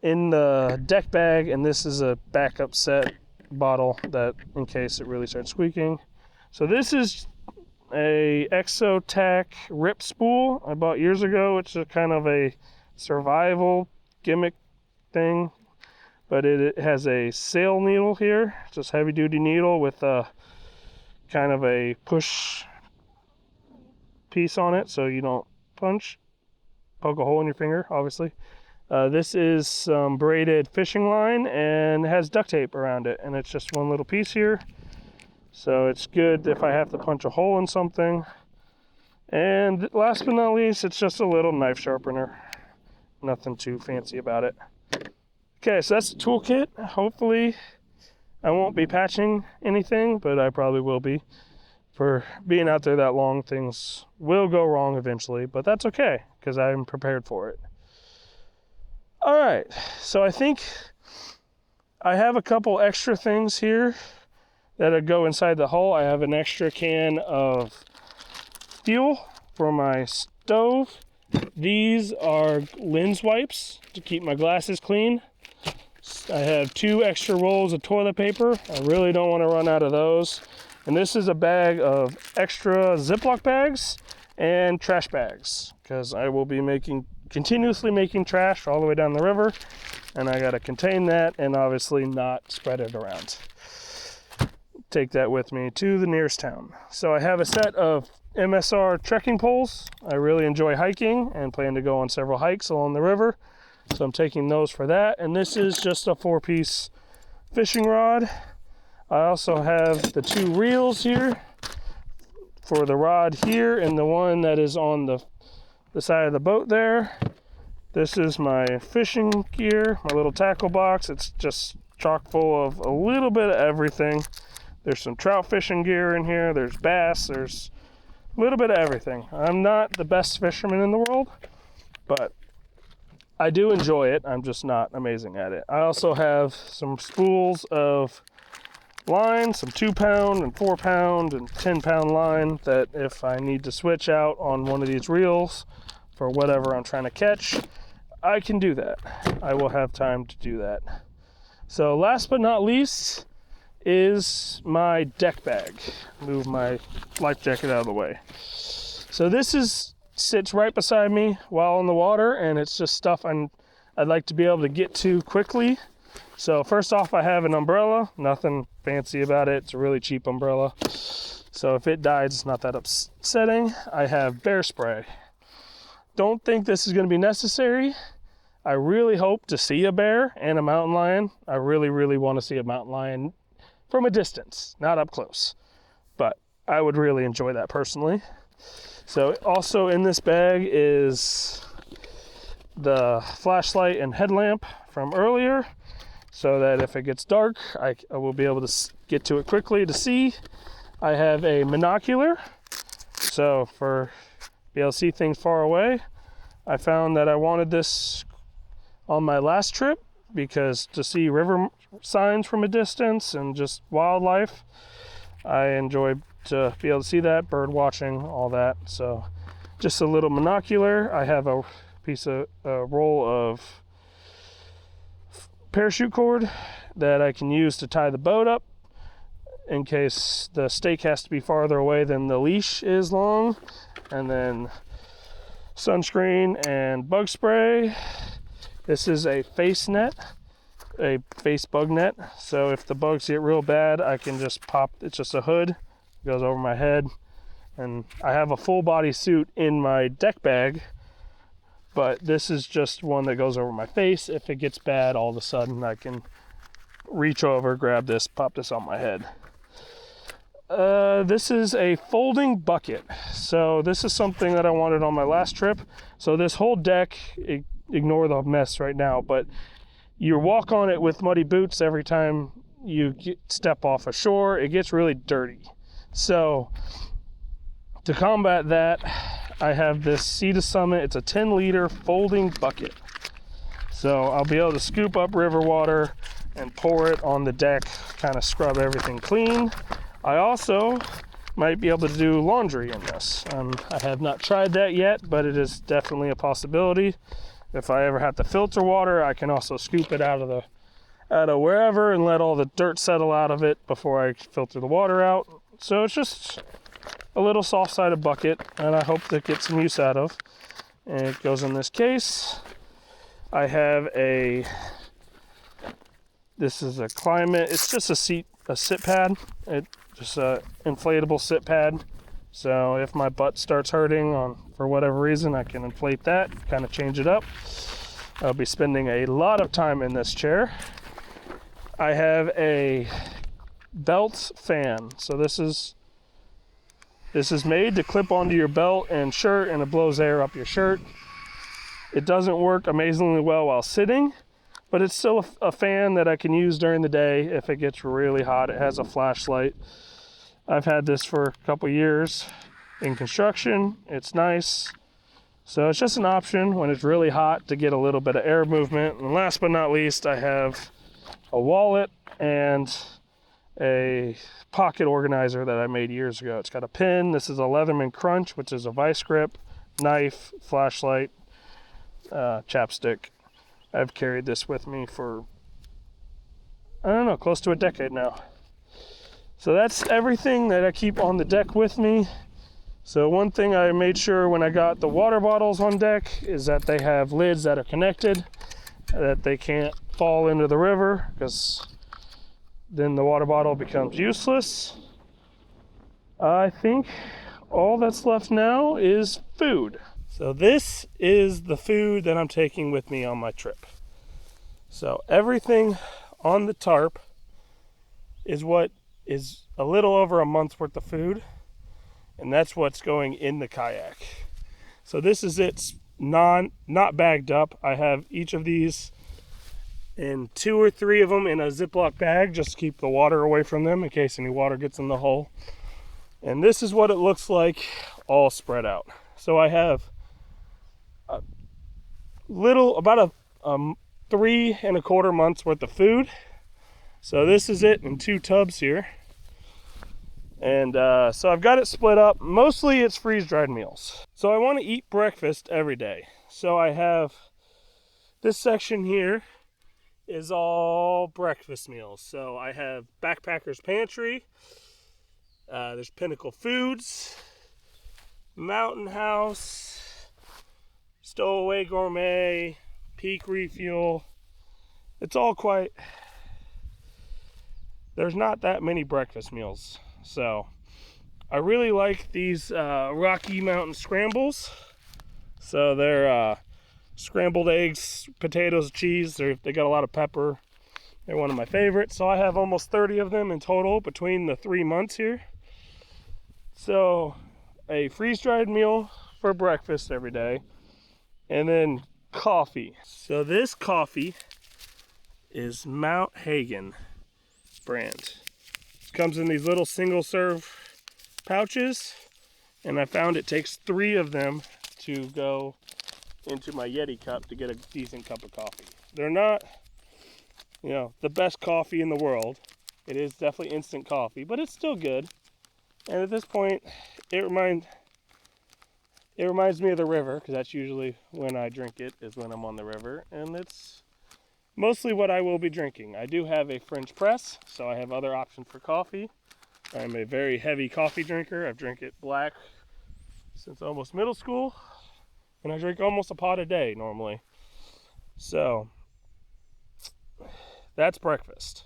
S1: in the deck bag, and this is a backup set bottle that in case it really starts squeaking. So this is a Exotac rip spool I bought years ago. It's a kind of a survival gimmick thing, but it has a sail needle here, just heavy duty needle with a kind of a push piece on it so you don't poke a hole in your finger, obviously. This is some braided fishing line and it has duct tape around it, and it's just one little piece here. So it's good if I have to punch a hole in something. And last but not least, it's just a little knife sharpener. Nothing too fancy about it. Okay, so that's the toolkit. Hopefully I won't be patching anything, but I probably will be. For being out there that long, things will go wrong eventually, but that's okay because I'm prepared for it. All right, so I think I have a couple extra things here that go inside the hull. I have an extra can of fuel for my stove. These are lens wipes to keep my glasses clean. I have 2 extra rolls of toilet paper. I really don't want to run out of those. And this is a bag of extra Ziploc bags and trash bags because I will be continuously making trash all the way down the river, and I got to contain that and obviously not spread it around. Take that with me to the nearest town. So I have a set of MSR trekking poles. I really enjoy hiking and plan to go on several hikes along the river, so I'm taking those for that. And this is just a 4-piece fishing rod. I also have the 2 reels here for the rod here and the one that is on the side of the boat there. This is my fishing gear, my little tackle box. It's just chock full of a little bit of everything. There's some trout fishing gear in here, there's bass, there's a little bit of everything. I'm not the best fisherman in the world, but I do enjoy it. I'm just not amazing at it. I also have some spools of line, some 2-pound and 4-pound and 10-pound line that if I need to switch out on one of these reels for whatever I'm trying to catch, I can do that. I will have time to do that. So last but not least is my deck bag. Move my life jacket out of the way. So this sits right beside me while in the water, and it's just stuff I'd like to be able to get to quickly. So first off, I have an umbrella. Nothing fancy about it. It's a really cheap umbrella. So if it dies, it's not that upsetting. I have bear spray. Don't think this is going to be necessary. I really hope to see a bear and a mountain lion. I really, really want to see a mountain lion from a distance, not up close. But I would really enjoy that personally. So also in this bag is the flashlight and headlamp from earlier, so that if it gets dark, I will be able to get to it quickly to see. I have a monocular, so for be able to see things far away. I found that I wanted this on my last trip because to see river signs from a distance and just wildlife, I enjoy to be able to see that, bird watching, all that. So just a little monocular. I have a roll of parachute cord that I can use to tie the boat up in case the stake has to be farther away than the leash is long. And then sunscreen and bug spray. This is a face net, a face bug net. So if the bugs get real bad, I can just pop, it's just a hood, goes over my head. And I have a full body suit in my deck bag, but this is just one that goes over my face. If it gets bad, all of a sudden I can reach over, grab this, pop this on my head. This is a folding bucket. So this is something that I wanted on my last trip. So this whole deck, ignore the mess right now, but you walk on it with muddy boots every time you step off a shore. It gets really dirty. So to combat that, I have this Sea to Summit. It's a 10-liter folding bucket. So I'll be able to scoop up river water and pour it on the deck, kind of scrub everything clean. I also might be able to do laundry in this. I have not tried that yet, but it is definitely a possibility. If I ever have to filter water, I can also scoop it out of wherever and let all the dirt settle out of it before I filter the water out. So it's just a little soft-sided bucket, and I hope to get some use out of. And it goes in this case. I have this is a climate, it's just a seat a sit pad. Just a inflatable sit pad. So if my butt starts hurting for whatever reason, I can inflate that, kind of change it up. I'll be spending a lot of time in this chair. I have a belt fan. So this is made to clip onto your belt and shirt, and it blows air up your shirt. It doesn't work amazingly well while sitting, but it's still a fan that I can use during the day if it gets really hot. It has a flashlight. I've had this for a couple years in construction. It's nice. So it's just an option when it's really hot to get a little bit of air movement. And last but not least, I have a wallet and a pocket organizer that I made years ago. It's got a pin. This is a Leatherman Crunch, which is a vice grip, knife, flashlight, chapstick. I've carried this with me for, I don't know, close to a decade now. So that's everything that I keep on the deck with me. So one thing I made sure when I got the water bottles on deck is that they have lids that are connected, that they can't fall into the river, because then the water bottle becomes useless. I think all that's left now is food. So this is the food that I'm taking with me on my trip. So everything on the tarp is what is a little over a month's worth of food, and that's what's going in the kayak. So this is it's not bagged up. I have each of these in 2 or 3 of them in a Ziploc bag, just to keep the water away from them in case any water gets in the hull. And this is what it looks like all spread out. So I have about a 3 1/4 months worth of food. So this is it in 2 tubs here. And so I've got it split up. Mostly it's freeze-dried meals. So I want to eat breakfast every day. So I have this section here is all breakfast meals. So I have Backpacker's Pantry. There's Pinnacle Foods, Mountain House, Stowaway Gourmet, Peak Refuel. It's all quite... There's not that many breakfast meals. So I really like these Rocky Mountain Scrambles. So they're scrambled eggs, potatoes, cheese. They got a lot of pepper. They're one of my favorites. So I have almost 30 of them in total between the 3 months here. So a freeze-dried meal for breakfast every day. And then coffee. So this coffee is Mount Hagen brand. It comes in these little single-serve pouches. And I found it takes 3 of them to go into my Yeti cup to get a decent cup of coffee. They're not, the best coffee in the world. It is definitely instant coffee, but it's still good. And at this point, it reminds me of the river, because that's usually when I drink it, is when I'm on the river. And it's mostly what I will be drinking. I do have a French press, so I have other options for coffee. I'm a very heavy coffee drinker. I've drank it black since almost middle school. And I drink almost a pot a day normally. So that's breakfast.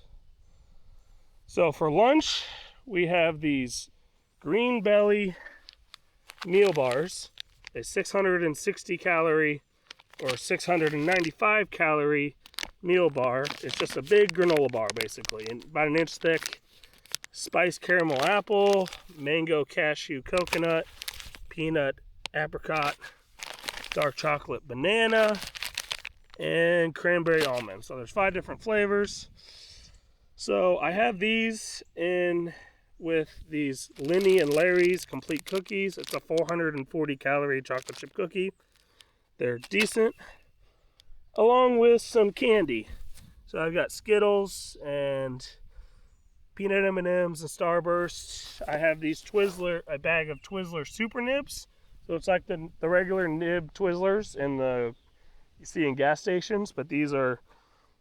S1: So for lunch, we have these Green Belly meal bars. A 660 calorie or 695 calorie meal bar. It's just a big granola bar basically, and about an inch thick. Spiced caramel apple, mango cashew coconut, peanut apricot, dark chocolate banana, and cranberry almond. So there's 5 different flavors. So I have these in with these Lenny and Larry's complete cookies. It's a 440 calorie chocolate chip cookie. They're decent, along with some candy. So I've got Skittles and peanut M&Ms and Starburst. I have these a bag of Twizzler Super Nibs. So it's like the regular nib Twizzlers you see in gas stations, but these are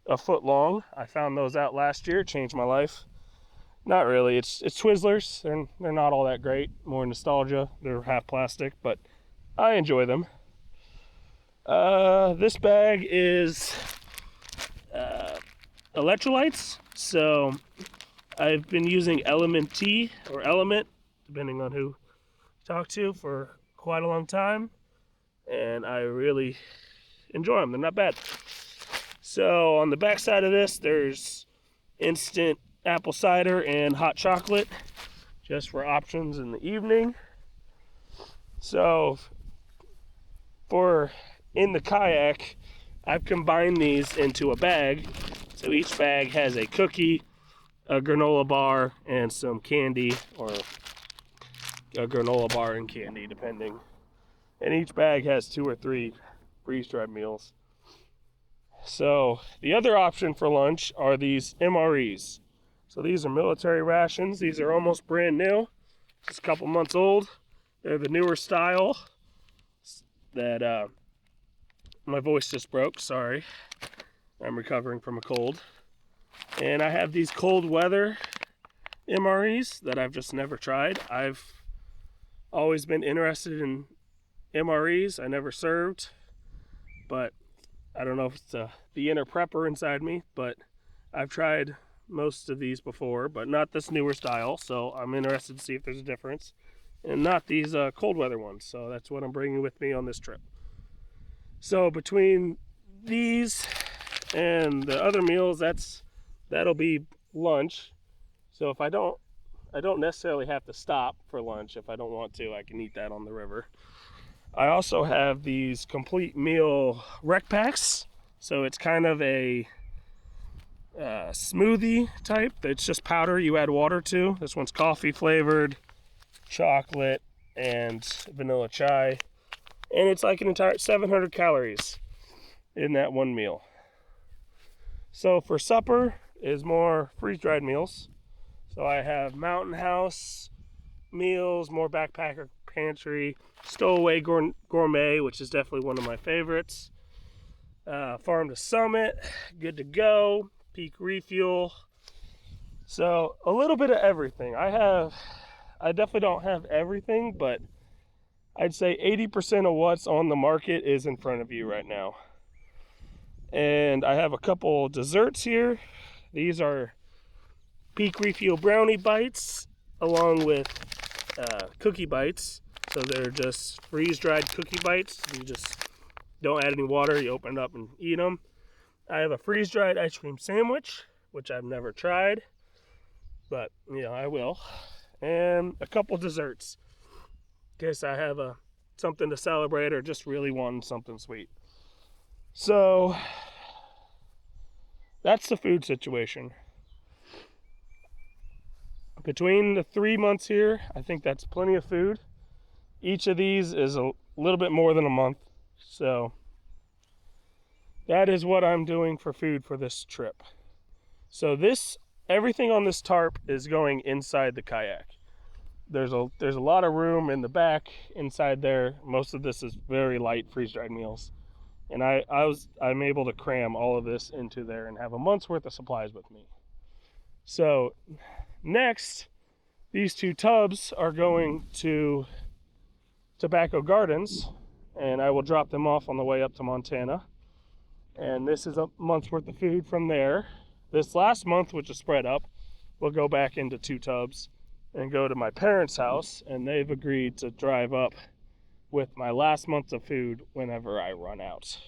S1: a foot long. I found those out last year. It changed my life. Not really. It's Twizzlers. They're not all that great. More nostalgia. They're half plastic, but I enjoy them. This bag is electrolytes. So I've been using Element T or Element, depending on who you talk to, for quite a long time, and I really enjoy them. They're not bad. So on the back side of this, there's instant apple cider and hot chocolate, just for options in the evening. So for in the kayak, I've combined these into a bag. So each bag has a cookie, a granola bar, and some candy, or a granola bar and candy, depending. And each bag has 2 or 3 freeze-dried meals. So the other option for lunch are these MREs. So these are military rations. These are almost brand new, just a couple months old. They're the newer style that my voice just broke, sorry. I'm recovering from a cold. And I have these cold weather MREs that I've just never tried. I've always been interested in MREs. I never served, but I don't know if it's the inner prepper inside me, but I've tried most of these before, but not this newer style, so I'm interested to see if there's a difference. And not these cold weather ones, so that's what I'm bringing with me on this trip. So between these and the other meals, that'll be lunch. So if I don't necessarily have to stop for lunch. If I don't want to, I can eat that on the river. I also have these complete meal rec packs. So it's kind of a smoothie type. It's just powder you add water to. This one's coffee flavored, chocolate, and vanilla chai. And it's like an entire 700 calories in that one meal. So for supper is more freeze-dried meals. So I have Mountain House meals, more backpacker pantry, Stowaway Gourmet, which is definitely one of my favorites. Farm to Summit, Good to Go, Peak Refuel. So a little bit of everything. I definitely don't have everything, but I'd say 80% of what's on the market is in front of you right now. And I have a couple desserts here. These are Peak Refuel brownie bites along with cookie bites. So they're just freeze-dried cookie bites. You just don't add any water. You open it up and eat them. I have a freeze-dried ice cream sandwich, which I've never tried, but I will. And a couple desserts in case I have something to celebrate or just really want something sweet. So that's the food situation. Between the 3 months here, I think that's plenty of food. Each of these is a little bit more than a month. So that is what I'm doing for food for this trip. So everything on this tarp is going inside the kayak. There's a lot of room in the back inside there. Most of this is very light freeze-dried meals. And I'm able to cram all of this into there and have a month's worth of supplies with me. So next, these 2 tubs are going to Tobacco Gardens, and I will drop them off on the way up to Montana. And this is a month's worth of food from there. This last month, which is spread up, will go back into 2 tubs and go to my parents' house, and they've agreed to drive up with my last month of food whenever I run out,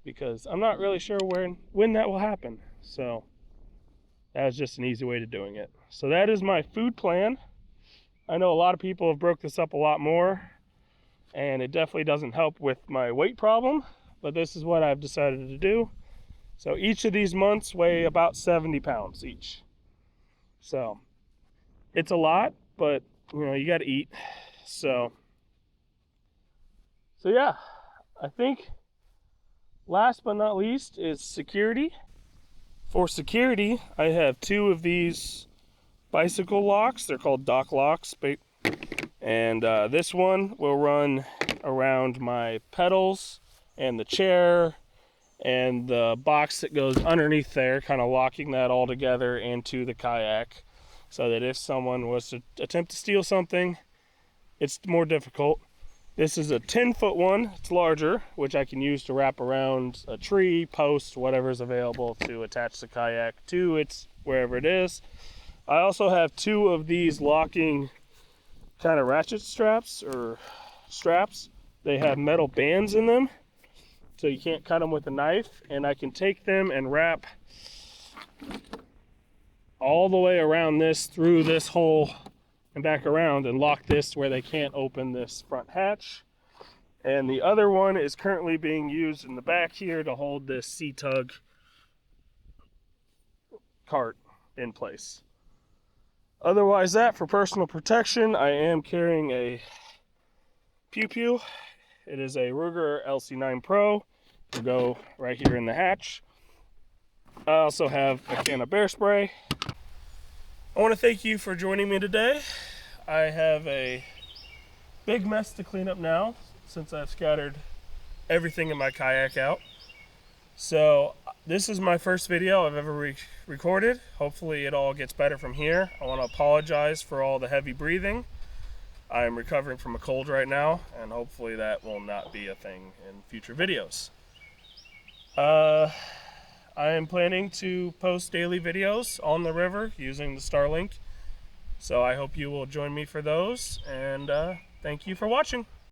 S1: because I'm not really sure when that will happen. So that was just an easy way to doing it. So that is my food plan. I know a lot of people have broke this up a lot more, and it definitely doesn't help with my weight problem, but this is what I've decided to do. So each of these months weigh about 70 pounds each. So it's a lot, but you got to eat. So yeah, I think last but not least is security. For security, I have 2 of these bicycle locks. They're called dock locks. And this one will run around my pedals and the chair and the box that goes underneath there, kind of locking that all together into the kayak, so that if someone was to attempt to steal something, it's more difficult. This is a 10-foot one. It's larger, which I can use to wrap around a tree, post, whatever's available to attach the kayak to wherever it is. I also have 2 of these locking kind of ratchet straps or straps. They have metal bands in them, so you can't cut them with a knife, and I can take them and wrap all the way around this, through this hole and back around, and lock this where they can't open this front hatch. And the other one is currently being used in the back here to hold this C-Tug cart in place. Otherwise, that for personal protection, I am carrying a Pew Pew. It is a Ruger LC9 Pro. It'll go right here in the hatch. I also have a can of bear spray. I want to thank you for joining me today. I have a big mess to clean up now since I've scattered everything in my kayak out. So this is my first video I've ever recorded. Hopefully it all gets better from here. I want to apologize for all the heavy breathing. I am recovering from a cold right now, and hopefully that will not be a thing in future videos. I am planning to post daily videos on the river using the Starlink, so I hope you will join me for those, and thank you for watching.